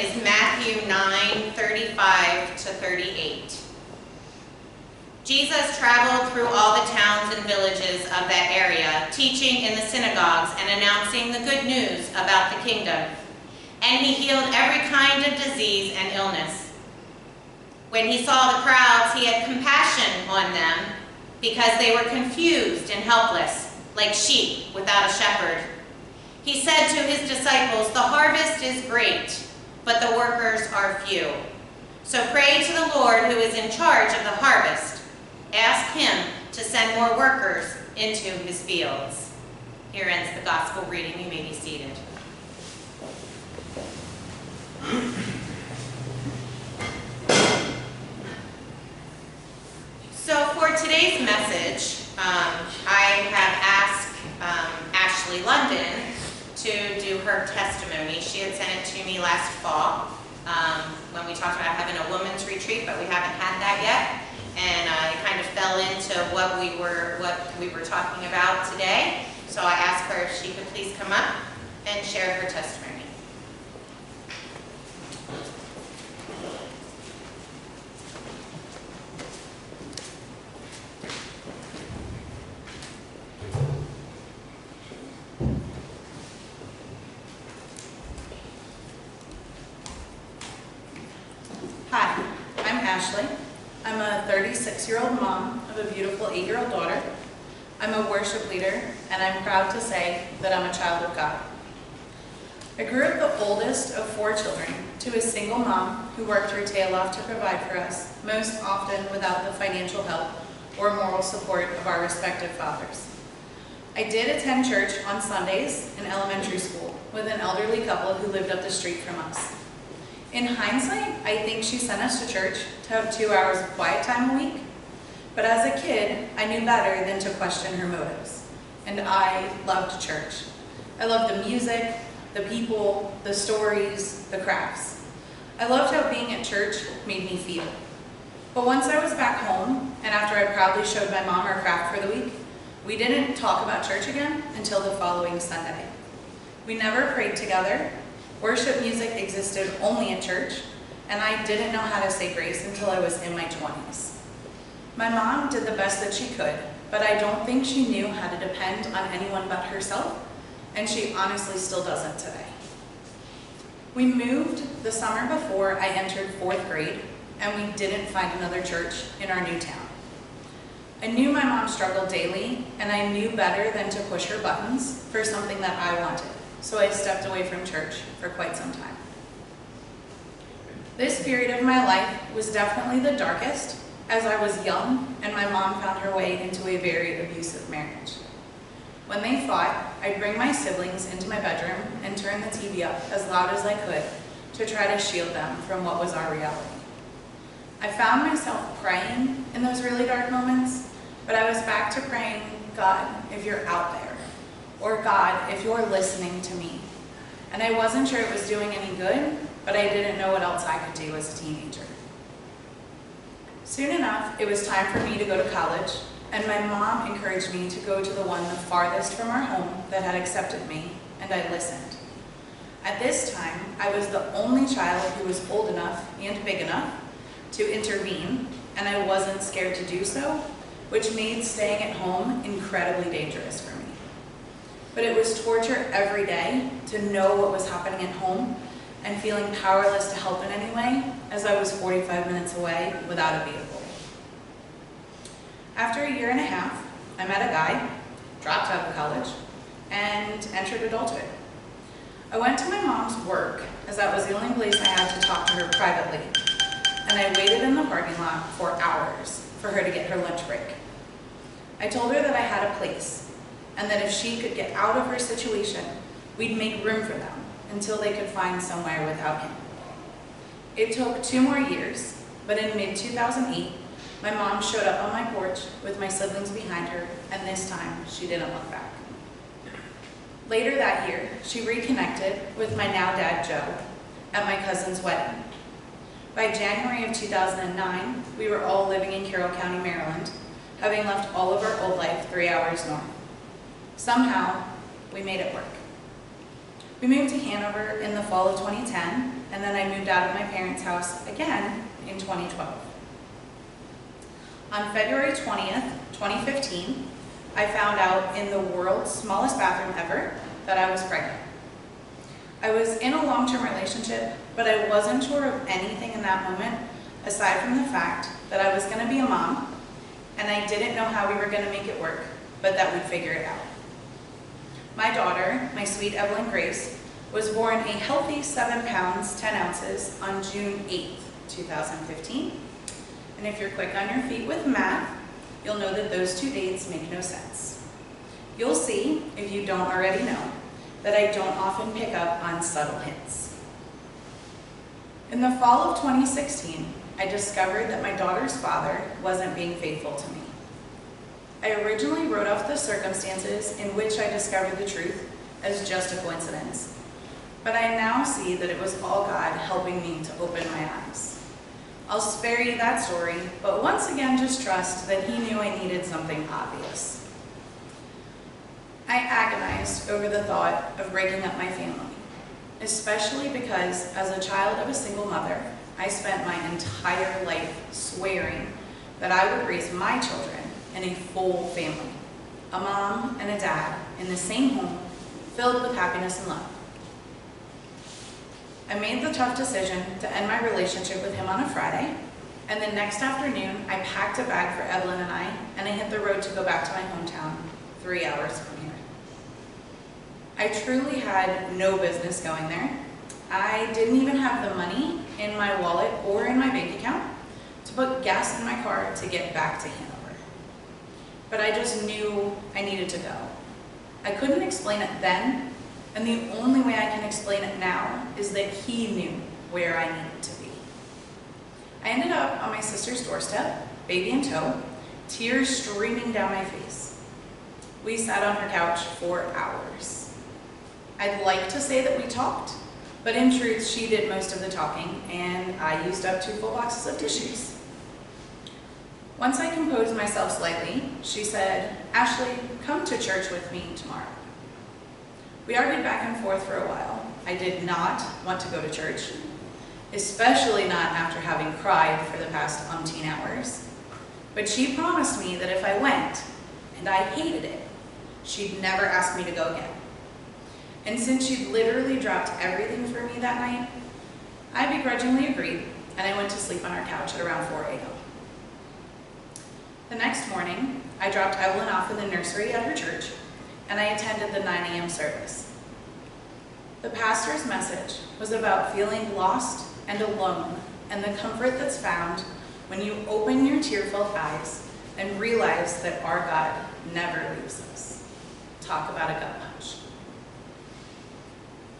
is Matthew 9:35 to 38. Jesus traveled through all the towns and villages of that area, teaching in the synagogues and announcing the good news about the kingdom. And he healed every kind of disease and illness. When he saw the crowds, he had compassion on them because they were confused and helpless, like sheep without a shepherd. He said to his disciples, "The harvest is great, but the workers are few. So pray to the Lord who is in charge of the harvest. Ask him to send more workers into his fields." Here ends the gospel reading. You may be seated. So for today's message, I have asked Ashley London to do her testimony. She had sent it to me last fall when we talked about having a women's retreat, but we haven't had that yet. And it kind of fell into what we were talking about today. So I asked her if she could please come up and share her testimony. Hi, I'm Ashley. I'm a 36-year-old mom of a beautiful 8-year-old daughter. I'm a worship leader, and I'm proud to say that I'm a child of God. I grew up the oldest of 4 children to a single mom who worked her tail off to provide for us, most often without the financial help or moral support of our respective fathers. I did attend church on Sundays in elementary school with an elderly couple who lived up the street from us. In hindsight, I think she sent us to church to have 2 hours of quiet time a week. But as a kid, I knew better than to question her motives. And I loved church. I loved the music, the people, the stories, the crafts. I loved how being at church made me feel. But once I was back home, and after I proudly showed my mom her craft for the week, we didn't talk about church again until the following Sunday. We never prayed together. Worship music existed only at church, and I didn't know how to say grace until I was in my 20s. My mom did the best that she could, but I don't think she knew how to depend on anyone but herself, and she honestly still doesn't today. We moved the summer before I entered 4th grade, and we didn't find another church in our new town. I knew my mom struggled daily, and I knew better than to push her buttons for something that I wanted. So I stepped away from church for quite some time. This period of my life was definitely the darkest, as I was young and my mom found her way into a very abusive marriage. When they fought, I'd bring my siblings into my bedroom and turn the TV up as loud as I could to try to shield them from what was our reality. I found myself praying in those really dark moments, but I was back to praying, "God, if you're out there," or "God, if you're listening to me." And I wasn't sure it was doing any good, but I didn't know what else I could do as a teenager. Soon enough, it was time for me to go to college, and my mom encouraged me to go to the one the farthest from our home that had accepted me, and I listened. At this time, I was the only child who was old enough and big enough to intervene, and I wasn't scared to do so, which made staying at home incredibly dangerous for me. But it was torture every day to know what was happening at home and feeling powerless to help in any way, as I was 45 minutes away without a vehicle. After a year and a half, I met a guy, dropped out of college, and entered adulthood. I went to my mom's work, as that was the only place I had to talk to her privately, and I waited in the parking lot for hours for her to get her lunch break. I told her that I had a place, and that if she could get out of her situation, we'd make room for them until they could find somewhere without him. It took 2 more years, but in mid-2008, my mom showed up on my porch with my siblings behind her, and this time she didn't look back. Later that year, she reconnected with my now dad, Joe, at my cousin's wedding. By January of 2009, we were all living in Carroll County, Maryland, having left all of our old life 3 hours north. Somehow, we made it work. We moved to Hanover in the fall of 2010, and then I moved out of my parents' house again in 2012. On February 20th, 2015, I found out in the world's smallest bathroom ever that I was pregnant. I was in a long-term relationship, but I wasn't sure of anything in that moment aside from the fact that I was going to be a mom, and I didn't know how we were going to make it work, but that we'd figure it out. My daughter, my sweet Evelyn Grace, was born a healthy 7 pounds, 10 ounces on June 8th, 2015. And if you're quick on your feet with math, you'll know that those two dates make no sense. You'll see, if you don't already know, that I don't often pick up on subtle hints. In the fall of 2016, I discovered that my daughter's father wasn't being faithful to me. I originally wrote off the circumstances in which I discovered the truth as just a coincidence, but I now see that it was all God helping me to open my eyes. I'll spare you that story, but once again just trust that He knew I needed something obvious. I agonized over the thought of breaking up my family, especially because as a child of a single mother, I spent my entire life swearing that I would raise my children in a full family, a mom and a dad in the same home, filled with happiness and love. I made the tough decision to end my relationship with him on a Friday, and the next afternoon I packed a bag for Evelyn and I hit the road to go back to my hometown, 3 hours from here. I truly had no business going there. I didn't even have the money in my wallet or in my bank account to put gas in my car to get back to Hanover. But I just knew I needed to go. I couldn't explain it then, and the only way I can explain it now is that He knew where I needed to be. I ended up on my sister's doorstep, baby in tow, tears streaming down my face. We sat on her couch for hours. I'd like to say that we talked, but in truth, she did most of the talking, and I used up 2 full boxes of tissues. Once I composed myself slightly, she said, "Ashley, come to church with me tomorrow." We argued back and forth for a while. I did not want to go to church, especially not after having cried for the past umpteen hours. But she promised me that if I went, and I hated it, she'd never ask me to go again. And since she'd literally dropped everything for me that night, I begrudgingly agreed, and I went to sleep on our couch at around 4 a.m. The next morning, I dropped Evelyn off in the nursery at her church, and I attended the 9 a.m. service. The pastor's message was about feeling lost and alone, and the comfort that's found when you open your tear-filled eyes and realize that our God never leaves us. Talk about a gut punch.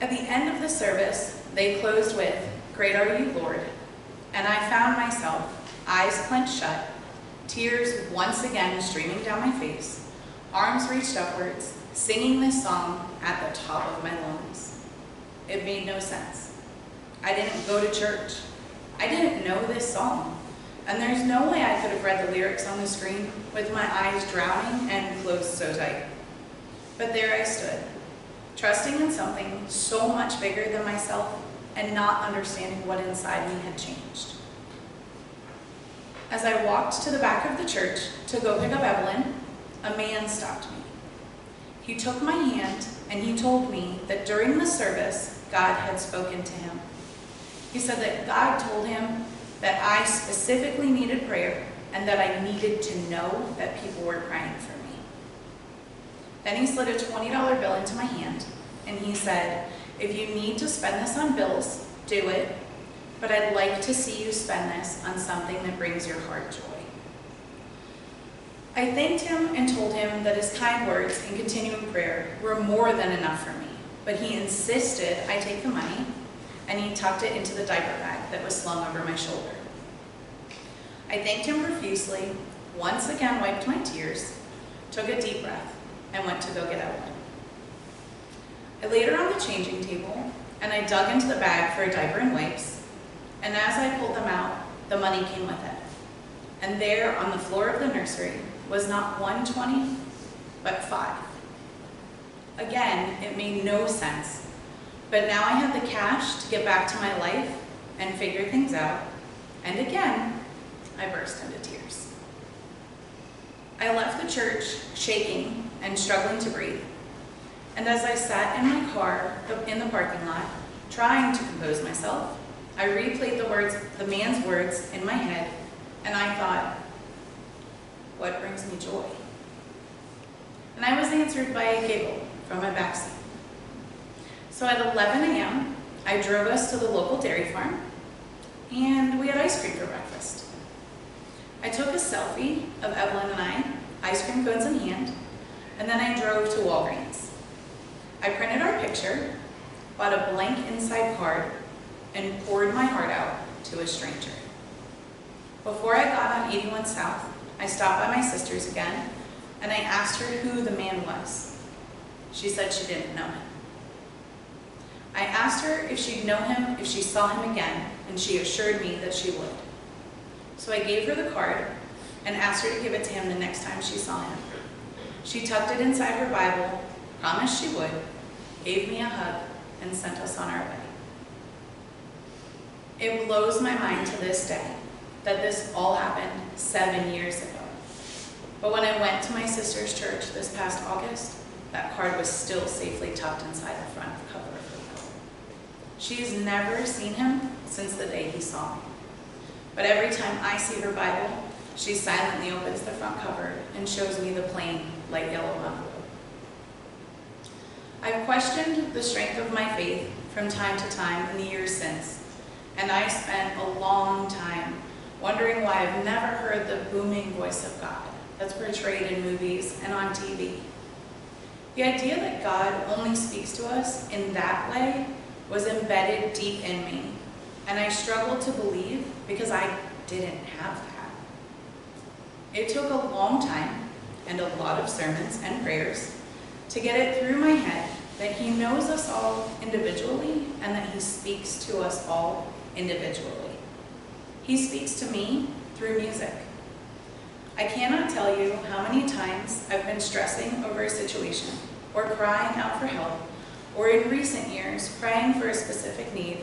At the end of the service, they closed with, "Great are you, Lord," and I found myself, eyes clenched shut, tears once again streaming down my face, arms reached upwards, singing this song at the top of my lungs. It made no sense. I didn't go to church. I didn't know this song, and there's no way I could have read the lyrics on the screen with my eyes drowning and closed so tight. But there I stood, trusting in something so much bigger than myself and not understanding what inside me had changed. As I walked to the back of the church to go pick up Evelyn, a man stopped me. He took my hand and he told me that during the service, God had spoken to him. He said that God told him that I specifically needed prayer and that I needed to know that people were praying for me. Then he slid a $20 bill into my hand and he said, "If you need to spend this on bills, do it, but I'd like to see you spend this on something that brings your heart joy." I thanked him and told him that his kind words and continuing prayer were more than enough for me, but he insisted I take the money, and he tucked it into the diaper bag that was slung over my shoulder. I thanked him profusely, once again wiped my tears, took a deep breath, and went to go get Evelyn. I laid her on the changing table, and I dug into the bag for a diaper and wipes, and as I pulled them out, the money came with it. And there on the floor of the nursery was not 120, but 5. Again, it made no sense, But now I had the cash to get back to my life and figure things out. And again, I burst into tears. I left the church shaking and struggling to breathe. And as I sat in my car in the parking lot, trying to compose myself, I replayed the man's words in my head, and I thought, what brings me joy? And I was answered by a giggle from my backseat. So at 11 a.m., I drove us to the local dairy farm, and we had ice cream for breakfast. I took a selfie of Evelyn and I, ice cream cones in hand, and then I drove to Walgreens. I printed our picture, bought a blank inside card, and poured my heart out to a stranger. Before I got on 81 South, I stopped by my sister's again, and I asked her who the man was. She said she didn't know him. I asked her if she'd know him if she saw him again, and she assured me that she would. So I gave her the card and asked her to give it to him the next time she saw him. She tucked it inside her Bible, promised she would, gave me a hug, and sent us on our way. It blows my mind to this day that this all happened 7 years ago. But when I went to my sister's church this past August, that card was still safely tucked inside the front cover of her Bible. She's never seen him since the day he saw me. But every time I see her Bible, she silently opens the front cover and shows me the plain light yellow envelope. I've questioned the strength of my faith from time to time in the years since, and I spent a long time wondering why I've never heard the booming voice of God that's portrayed in movies and on TV. The idea that God only speaks to us in that way was embedded deep in me, and I struggled to believe because I didn't have that. It took a long time and a lot of sermons and prayers to get it through my head that he knows us all individually and that he speaks to us all individually. He speaks to me through music. I cannot tell you how many times I've been stressing over a situation or crying out for help, or in recent years praying for a specific need,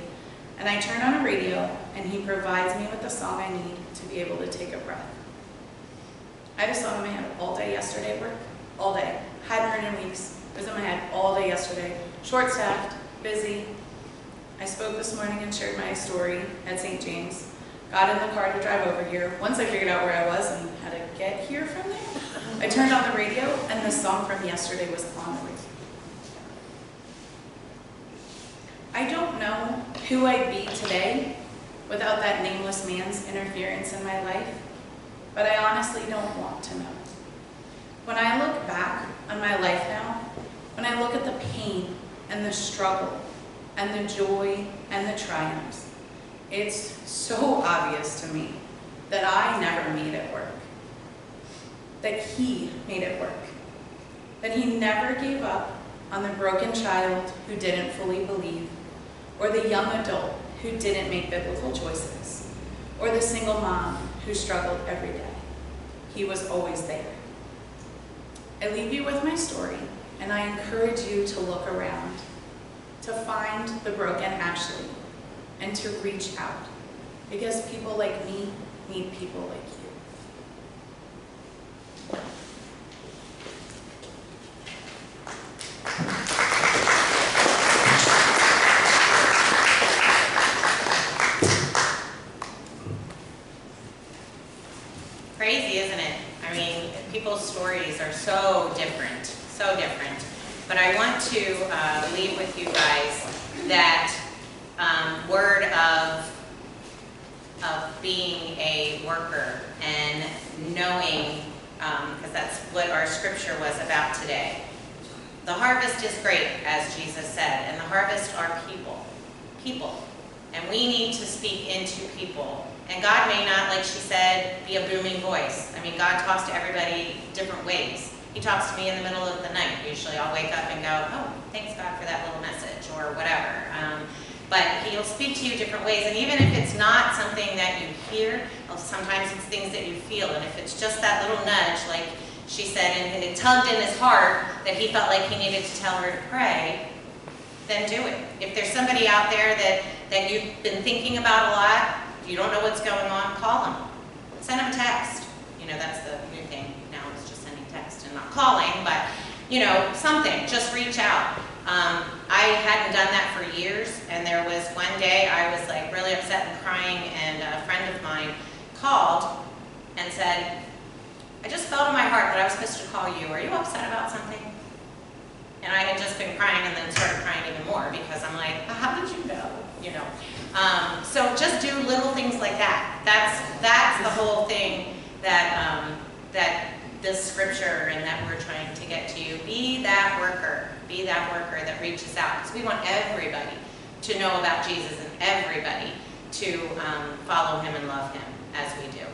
and I turn on a radio and he provides me with the song I need to be able to take a breath. I had a song in my head all day yesterday at work, all day. Hadn't heard in weeks. It was in my head all day yesterday. Short-staffed, busy. I spoke this morning and shared my story at St. James. Got in the car to drive over here. Once I figured out where I was and how to get here from there, I turned on the radio and the song from yesterday was on the radio. I don't know who I'd be today without that nameless man's interference in my life, but I honestly don't want to know. When I look back on my life now, when I look at the pain and the struggle and the joy and the triumphs, it's so obvious to me that I never made it work, that he made it work, that he never gave up on the broken child who didn't fully believe, or the young adult who didn't make biblical choices, or the single mom who struggled every day. He was always there. I leave you with my story, and I encourage you to look around, to find the broken Ashley, and to reach out, because people like me need people like you. Crazy, isn't it? I mean, people's stories are so different, so different. But I want to leave with you guys that word of being a worker and knowing, because that's what our scripture was about today. The harvest is great, as Jesus said, and the harvest are people. And we need to speak into people. And God may not, like she said, be a booming voice. I mean, God talks to everybody different ways. He talks to me in the middle of the night. Usually I'll wake up and go, oh, thanks God for that little message, or whatever. But he'll speak to you different ways. And even if it's not something that you hear, sometimes it's things that you feel. And if it's just that little nudge, like she said, and it tugged in his heart that he felt like he needed to tell her to pray, then do it. If there's somebody out there that you've been thinking about a lot, you don't know what's going on, call them. Send them a text. You know, that's the new thing now, is just sending text and not calling, but, you know, something, just reach out. I hadn't done that for years, and there was one day I was like really upset and crying, and a friend of mine called and said, I just felt in my heart that I was supposed to call you. Are you upset about something? And I had just been crying and then started crying even more because I'm like, how did you know? You know. So just do little things like that. That's the whole thing that that this scripture and that we're trying to get to you. Be that worker. Be that worker that reaches out. Because we want everybody to know about Jesus and everybody to follow him and love him as we do.